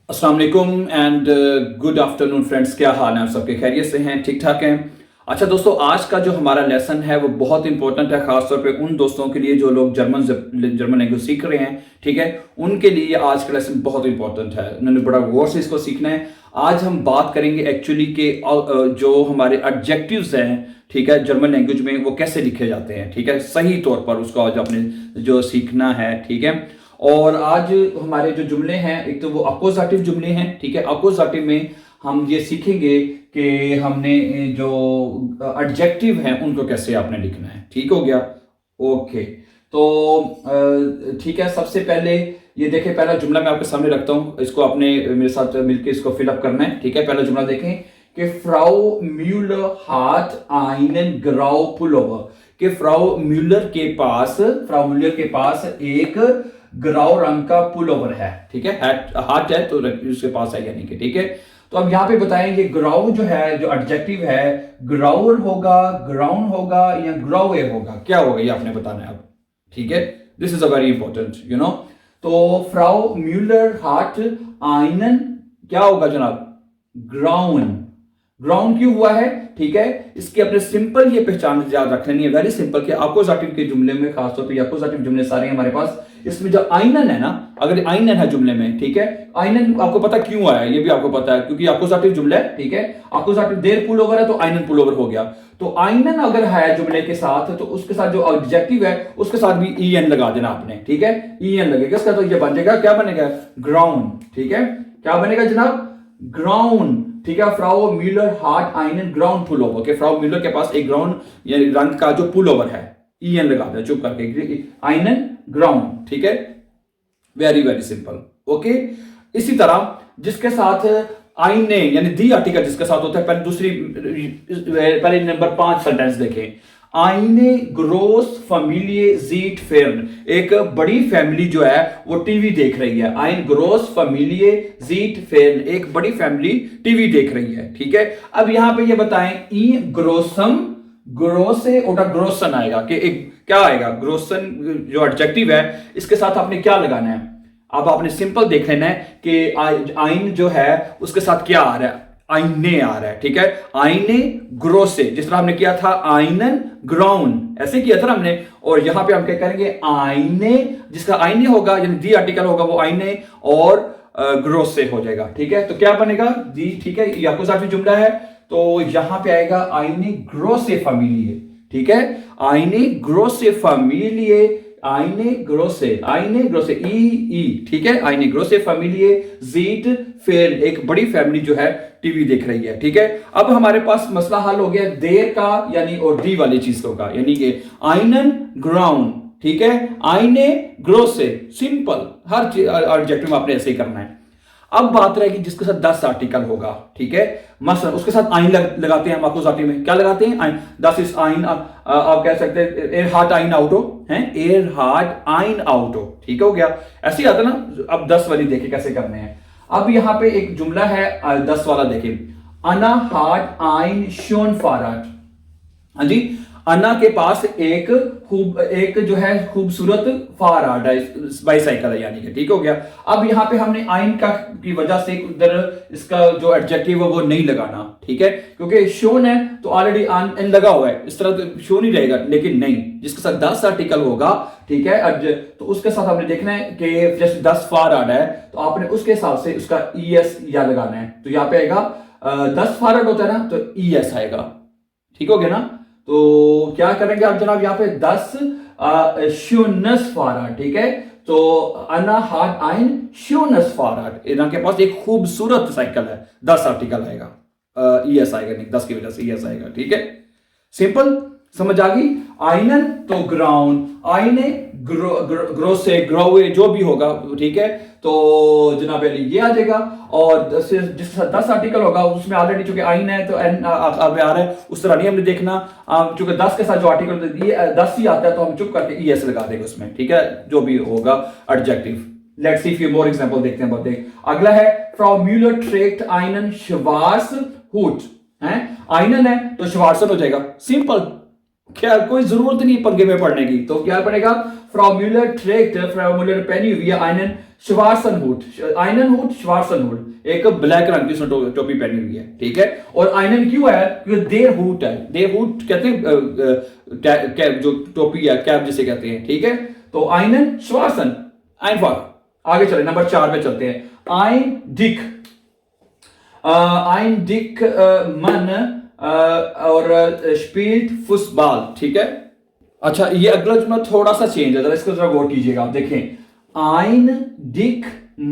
अस्सलाम वालेकुम and good afternoon friends. क्या हाल है आप सबके? खैरियत से हैं? ठीक ठाक हैं? अच्छा दोस्तों, आज का जो हमारा लेसन है वो बहुत इंपॉर्टेंट है, खासतौर पे उन दोस्तों के लिए जो लोग जर्मन लैंग्वेज सीख रहे हैं। ठीक है, उनके लिए आज का लेसन बहुत इंपॉर्टेंट है। उन्होंने बड़ा गौर से इसको सीखना है। आज हम बात करेंगे एक्चुअली के जो हमारे एडजेक्टिव्स हैं, ठीक है, जर्मन लैंग्वेज में वो कैसे लिखे जाते हैं। ठीक है, सही तौर पर उसको आज आपने जो सीखना है। ठीक है, और आज हमारे जो जुमले हैं, एक तो वो अपोजिटिव जुमले हैं। ठीक है, अपोजिटिव में हम ये सीखेंगे कि हमने जो एडजेक्टिव हैं उनको कैसे आपने लिखना है। ठीक हो गया? ओके, तो ठीक है, सबसे पहले ये देखें, पहला जुमला मैं आपके सामने रखता हूं, इसको आपने मेरे साथ मिलकर इसको फिलअप करना है। ठीक है, पहला जुमला देखें कि फ्राउ म्यूलर हाट आइनन ग्राउ पुलोवर, कि फ्राउ म्यूलर के पास एक ग्राउ रंग का पुलोवर है। ठीक है, हाट है तो उसके पास है यानी कि। ठीक है, तो अब यहां पे बताएंगे ग्राउ जो है, जो एडजेक्टिव है, ग्राउर होगा, ग्राउन होगा या ग्राउए होगा, क्या होगा ये आपने बताना है अब। ठीक है, this is a very important you know. तो फ्राउ म्यूलर हाट आइनन क्या होगा जनाब? ग्राउन। ग्राउंड क्यों हुआ है? ठीक है, इसके अपने सिंपल ये पहचान याद रख लेनी है, वेरी सिंपल, कि अपोजिटिव के जुमले में, खासतौर पे अपोजिटिव जुमले सारे हमारे पास, इसमें जो आइनन है ना, अगर आइनन है जुमले में, ठीक है, आइनन आपको पता क्यों आया, ये भी आपको पता है, क्योंकि अपोजिटिव जुमला है। ठीक है, अपोजिटिव देर पुल ओवर है तो आइनन पुल ओवर हो गया। तो आइनन अगर है जुमले के साथ तो उसके साथ जो एडजेक्टिव है उसके साथ भी ई एन लगा देना आपने। ठीक है, ई एन लगेगा इसका, तो ये बन जाएगा, क्या बनेगा? ग्राउंड। ठीक है, क्या बनेगा जनाब? ग्राउंड। ठीक है, फ्राउ म्यूलर हार्ट आइनन ग्राउंड पुल ओवर, के फ्राउ म्यूलर के पास एक ग्राउंड यानी रंग का जो पुल ओवर है, ई एन लगा दे चुप करके, आइनन ग्राउंड। ठीक है, वेरी वेरी सिंपल। ओके, इसी तरह जिसके साथ आईने यानी दी आर्टिकल जिसके साथ होता है, पहले नंबर 5 सेंटेंस देखें। आईने ग्रोस फैमिली जीट फेर्न, एक बड़ी फैमिली जो है वो टीवी देख रही है। आइन ग्रोस फैमिली जीट फेर्न, एक बड़ी फैमिली टीवी देख रही है। ठीक है, अब यहां पे ये बताएं, ई ग्रोसम, ग्रोसे ओटा ग्रोसन आएगा, कि एक क्या आएगा? ग्रोसन जो एडजेक्टिव है इसके साथ आपने क्या लगाना है? अब आपने सिंपल देख लेना है कि आइन जो है उसके साथ क्या आ रहा है? आईने आ रहा है। ठीक है, आईने ग्रोसे, जिस तरह हमने किया था आइनन ग्राउन, ऐसे किया था हमने। और यहां पे हम क्या करेंगे? आईने, जिसका आईने होगा यानी दी आर्टिकल होगा वो आईने और ग्रोसे हो जाएगा। ठीक है, तो क्या बनेगा? दी। ठीक है, ये आपको साथ जुमला है, तो यहां पे आएगा आईने ग्रोसे फैमिली। ठीक है, आईने ग्रोसे फैमिली, आईने ग्रोसे ई। ठीक है, आईने ग्रोसे फैमिली जीट फेर, एक बड़ी फैमिली जो है टीवी देख रही है। ठीक है, अब हमारे पास मसला हल हो गया देर का यानी और दी वाली चीजों का, यानी कि आइनन ग्राउंड। ठीक है, आईने ग्रोसे, सिंपल, हर एडजेक्टिव में आपने ऐसे ही करना है। अब बात रहेगी जिसके साथ 10 आर्टिकल होगा। ठीक है, मसलन उसके साथ आइन लगाते हैं हम अपोजिटिव में, क्या लगाते हैं? आइन। 10 इज आइन, आप कह सकते हैं एयर हार्ट आइन आउटो है, एयर हार्ट आइन आउटो। ठीक हो गया, ऐसे ही आता ना। अब 10 वाली देखिए कैसे करने हैं। अब यहां पे एक जुमला है 10 वाला, देखिए, अना हार्ट आइन शोन फाराट। हाँ जी, अन्ना के पास एक जो है खूबसूरत फाराड है, बाइसाइकिल है यानी कि। ठीक हो गया, अब यहां पे हमने आइन का की वजह से उधर इसका जो एडजेक्टिव है वो नहीं लगाना। ठीक है, क्योंकि शोन है तो ऑलरेडी एन लगा हुआ है, इस तरह तो शोन ही रहेगा। लेकिन नहीं, जिसके साथ 10 आर्टिकल होगा, ठीक है, तो उसके साथ आपने देखना है कि जैसे 10 फाराड है तो आपने उसके हिसाब से उसका ई एस या लगाना है। तो यहां पे आएगा 10 फाराड होता है ना, तो ई एस आएगा। ठीक हो गया ना? तो क्या करेंगे आप जनाब? यहाँ पे 10 शून्यस फाराड। ठीक है, तो अना हार्ट आइन शून्यस फाराड, इनके पास एक खूबसूरत साइकिल है, 10 आर्टिकल आएगा, ई एस आएगा, नहीं 10 की वजह से ई एस आएगा। ठीक है, सिंपल, समझ आ गई? आइनन तो ग्राउंड, आइने ग्रोसे ग्रोवे जो भी होगा। ठीक है, तो जनाब ये आ जाएगा। और जिसके साथ 10 आर्टिकल होगा उसमें ऑलरेडी चूंकि आइन है तो एन आ रहा है, उस तरह नहीं हमने देखना। चूंकि 10 के साथ जो आर्टिकल ये 10 ही आता है तो हम चुप करके ई एस लगा देंगे उसमें। ठीक है, जो भी होगा adjective. Let's see few more example देखते हैं। देख, अगला है फ्रॉम म्यूलर ट्रेक्ट आइनन श्वार्स हुट है, आइनन है तो श्वार्सन हो जाएगा, सिंपल। क्या कोई जरूरत नहीं पंगे में पड़ने की, तो क्या पड़ेगा? Frau Müller trägt, Frau Müller penne wie einen schwarzen Hut, einen Hut, schwarzen Hut, एक ब्लैक रंग की उसने टोपी पहनी हुई है, ठीक है। और einen क्यों है? क्योंकि देर हुट है, देर हुट कहते हैं कैप, जो टोपी है कैप जिसे कहते हैं, ठीक है। तो einen schwarzen, einfach। आगे चले, नंबर 4 पे चलते हैं। ein dick Mann और spielt Fußball, ठीक है। अच्छा, ये अगला जुमला थोड़ा सा चेंज है, जरा इसको जरा गौर कीजिएगा। आप देखें, ein dick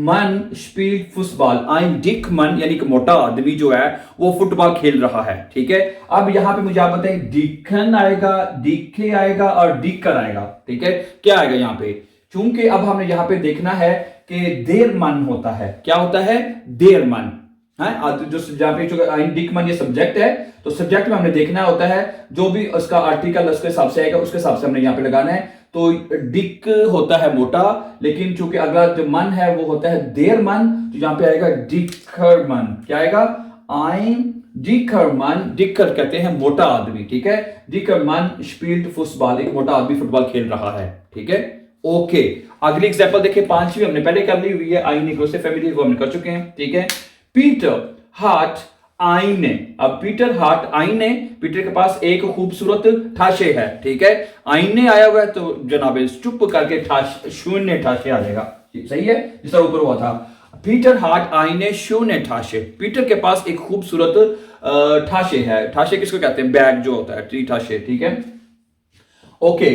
Mann spielt Fußball, ein dick Mann यानी कि मोटा आदमी जो है वो फुटबॉल खेल रहा है, ठीक है। अब यहां पे मुझे आप बताएं, dicken आएगा, dicke आएगा और dicker आएगा, ठीक है। क्या आएगा यहां पे? चूंकि अब हमने यहां पे देखना है कि देर मन होता है, क्या होता है? देर मन है। जो जहां पे डिक मन ये सब्जेक्ट है, तो सब्जेक्ट में हमने देखना होता है जो भी उसका आर्टिकल उसके हिसाब से आएगा, उसके हिसाब से हमने यहां पे लगाना है। तो डिक होता है मोटा, लेकिन चूंकि अगला जो मन है वो होता है देर मन, तो यहां पे आएगा डिकर मन। क्या आएगा? आइन डिकर मन, डिकर कहते हैं मोटा आदमी, ठीक है। डिकर मन स्पील्ड फुटबॉल, एक मोटा आदमी फुटबॉल खेल रहा है, ठीक है। ओके, अगली एग्जांपल देखिए, 5वीं हमने पहले कर ली हुई है, आईने को से फैमिली वो हमने कर चुके हैं, ठीक है। पीटर हाट आईने, अब पीटर हाट आईने, पीटर के पास एक खूबसूरत ठाशे है, ठीक है। आईने आया हुआ है तो जनाब चुप करके शून्य ठाशे आ जाएगा, सही है, जिस तरह ऊपर हुआ था। पीटर हाट आईने शून्य ठाशे, पीटर के पास एक खूबसूरत ठाशे है। ठाशे किसको कहते हैं? बैग जो होता है, टी ठाशे, ठीक है। ओके,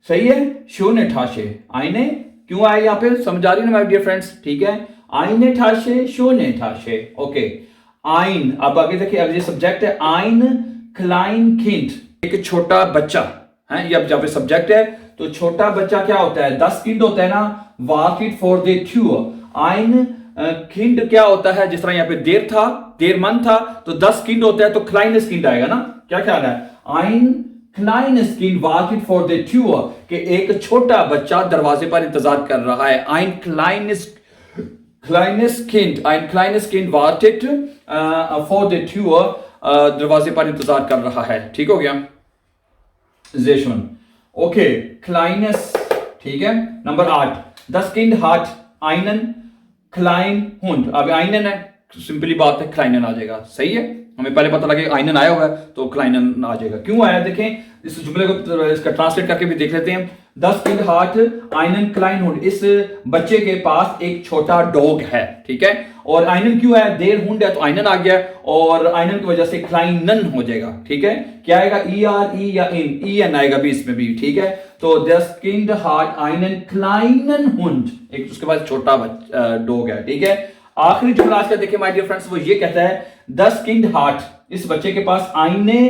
सही है, शून्य ठाशे। आईने क्यों आए यहां पे, समझ आ रही है माय डियर फ्रेंड्स, ठीक है। आईने ठाशे, शून्य ठाशे, ओके। आइन, अब आगे देखिए, अब ये सब्जेक्ट है, आइन क्लाइन किंड, एक छोटा बच्चा है। ये अब जब सब्जेक्ट है तो छोटा बच्चा क्या होता है? 10 किंड होता है ना, वाकिट फॉर द ट्यू। आइन किंड क्या होता है? जिस तरह यहाँ पे देर था, देर मन था, तो 10 किंड होता है तो क्लाइनस किंड आएगा ना। क्या ख्याल है? आइन क्लाइनस किंड वाकिट फॉर द ट्यू, कि एक छोटा बच्चा दरवाजे पर इंतजार कर रहा है। आइन ein kleines Kind wartet vor der Tür, दरवाजे पर इंतजार कर रहा है, ठीक हो गया। sehr schön, ओके, kleines, ठीक है। Number 8, das Kind hat einen kleinen Hund, अब einen है, सिंपली बात है, kleinen आ जाएगा, सही है। हमें पहले पता लगे einen आया हुआ है तो kleinen आ जाएगा। क्यों आया देखें, इस जुमले को इसका ट्रांसलेट करके भी देख लेते हैं। 10 Kind hat einen kleinen Hund, इस बच्चे के पास एक छोटा डॉग है, ठीक है। और einen क्यों है? देर हुंड है तो einen आ गया, और einen की वजह से kleinen हो जाएगा, ठीक है। क्या आएगा? er या en आएगा भी इसमें भी, ठीक है। तो 10 Kind hat einen kleinen Hund, एक उसके पास छोटा डॉग है, ठीक है। आखिरी जुमला आज का देखिए माय डियर फ्रेंड्स, वो ये कहता है 10 Kind hat, इस बच्चे के पास eine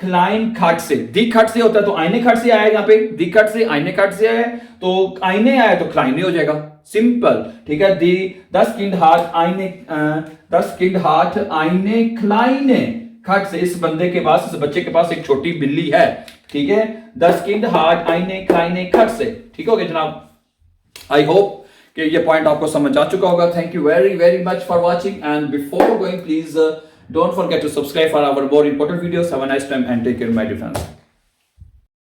क्लाइन खट से, दी खट से होता है तो आईने खट से आया, यहाँ पे दी खट से आईने खट से आया, तो आईने आया तो क्लाइने हो जाएगा, सिंपल, ठीक है। दी 10 Kind hat आईने 10 Kind hat आईने क्लाइने खट से, इस बंदे के पास, इस बच्चे के पास एक छोटी बिल्ली है, ठीक है। 10 Kind hat आईने क्लाइने खट से, ठीक हो गया जनाब। आई होप कि ये पॉइंट आपको समझ आ चुका होगा। Thank you very very much for watching, and before going please don't forget to subscribe for our more important videos. Have a nice time and take care, my dear friends.